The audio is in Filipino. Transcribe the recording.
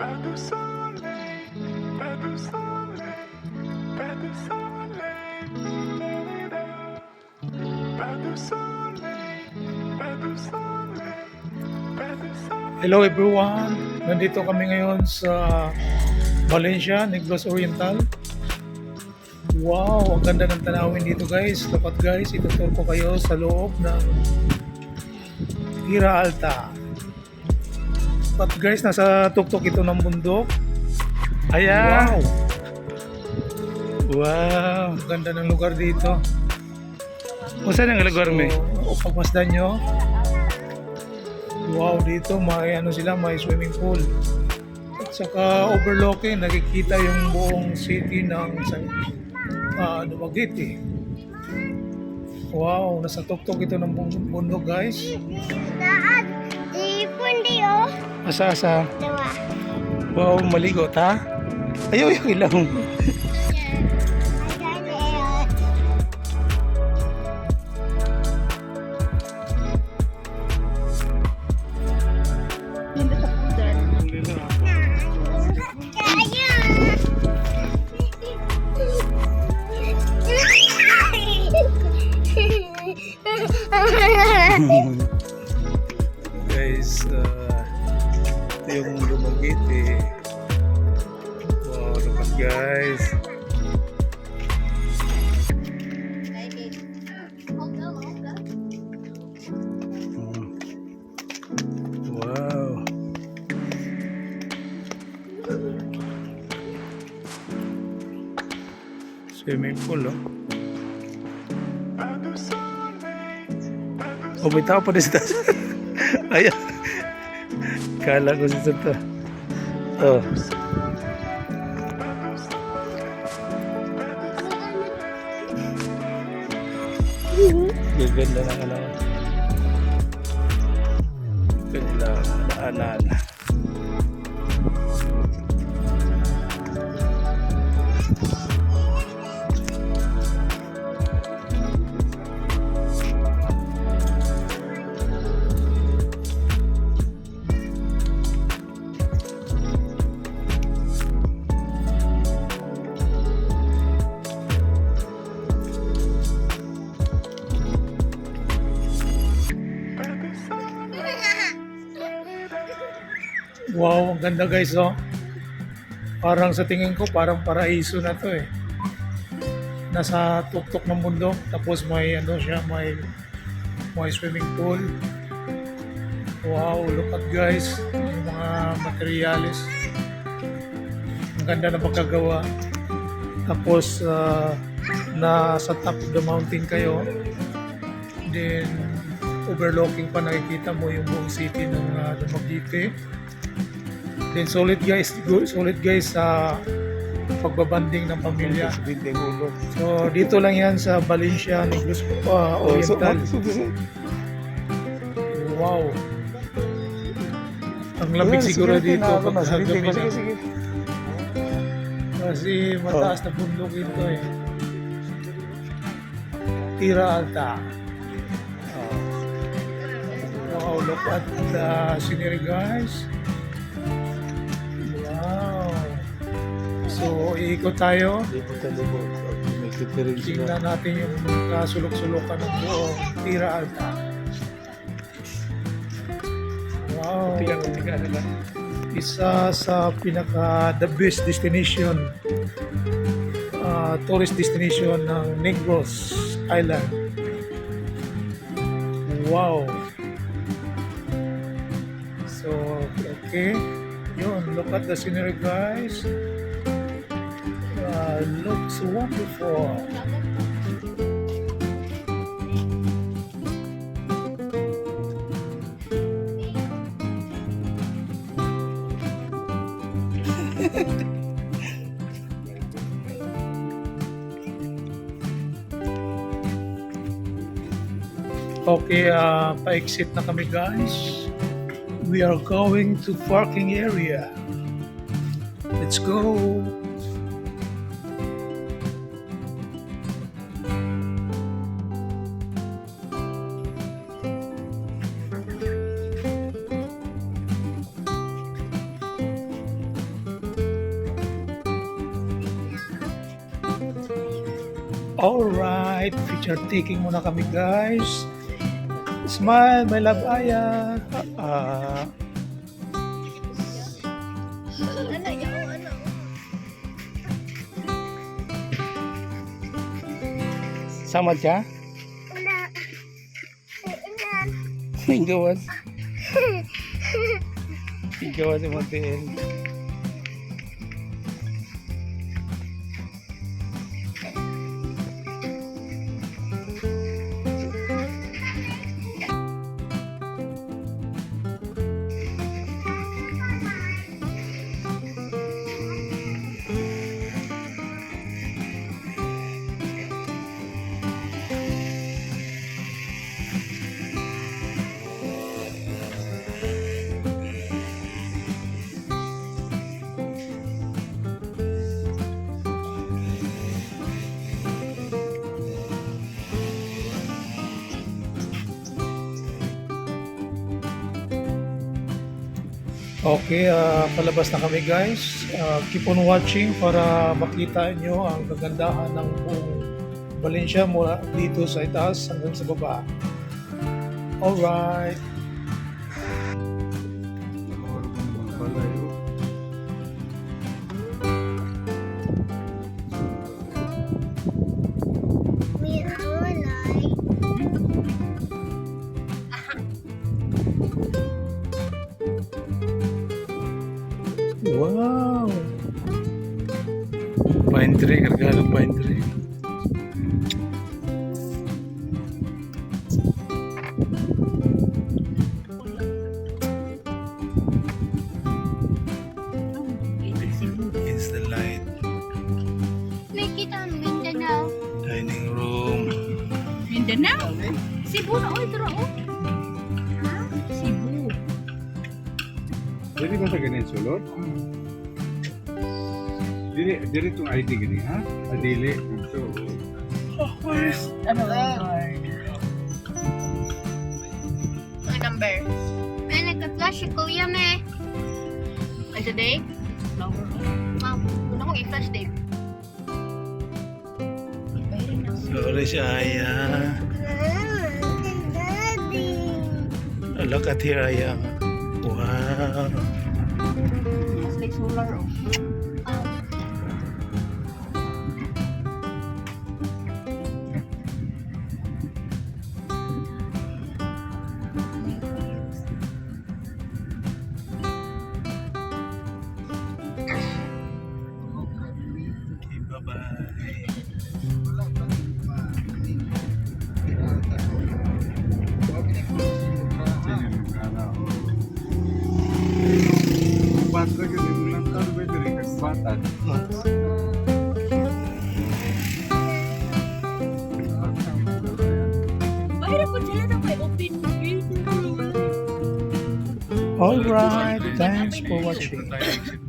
Hello everyone! Nandito kami ngayon sa Valencia, Negros Oriental. Wow! Ang ganda ng tanawin dito guys. Dapat guys, itutur ko kayo sa loob ng Teirra Alta. Dapat guys, nasa tuktok ito ng bundok. Ayan! Wow! Ang ganda ng lugar dito. Kung saan ang lugar mo? So, pagmasdan nyo, wow, dito may may swimming pool. At saka overlooking, nakikita yung buong city ng Lathe. Wow, nasa tuktok ito ng bundok guys. Asa? Wow, maligot ha? Ayaw yung ilaw. Guys, ito yung Lathe. Wow, look at guys. Wow. Swimming pool, oh. Oh, may tao pa din sa taas. Ayan. Kala ko si Santa. Oh. Gaganda na ka lang. Gaganda na. Wow, ang ganda guys, oh. Parang sa tingin ko, parang paraiso na to eh. Nasa tuktok ng bundok, tapos may may swimming pool. Wow, look at guys, yung mga materials. Ang ganda na pagkagawa. Tapos nasa top of the mountain kayo. Then overlooking pa, nakikita mo yung buong city ng Lathe. Then solid guys sa pagbabanding ng pamilya. So dito lang yan sa Valencia, Negros Oriental. Wow. Ang lamig siguro dito pag gabi na. Kasi mataas na bundok ito eh. Teirra Alta. Wow, look at the scenery guys. So, iikot tayo. Tingnan natin yung kasulok-sulukan ng buong Teirra Alta. Wow. Isa sa the best destination, tourist destination ng Negros Island. Wow. So, okay. Yun, look at the scenery guys. Looks wonderful. Okay, pa-exit na kami guys. We are going to parking area. Let's go. Alright, picture taking muna kami guys. Smile, my love Aya. Samad ka? Gawas. Gawas si Montiel. Okay, palabas na kami guys. Keep on watching para makita nyo ang kagandahan ng buong Valencia mula dito sa itaas hanggang sa baba. Alright. Wow! Pine tree, kargalo pine tree. It's the light. Nakita ang Mindanao. Dining room. Mindanao? Cebu na oy, dito oh. Ha? Cebu. Jadi ba sa ganyan sulod? Dili itong ID gani ha? Adili. So, Ano ang number? May nagka-flash si Kuya me. Ay, today? Flower. Ma'am, kung akong i-flash day. Bayarin na. Sorry si Aya. Look at here, Aya. Wow. Mas like solar oh. Okay, bye-bye. bata gani mo lang talo ba diri kag bata. Bayaran po sila na may open gate. Alright, thanks for watching. Tayo exit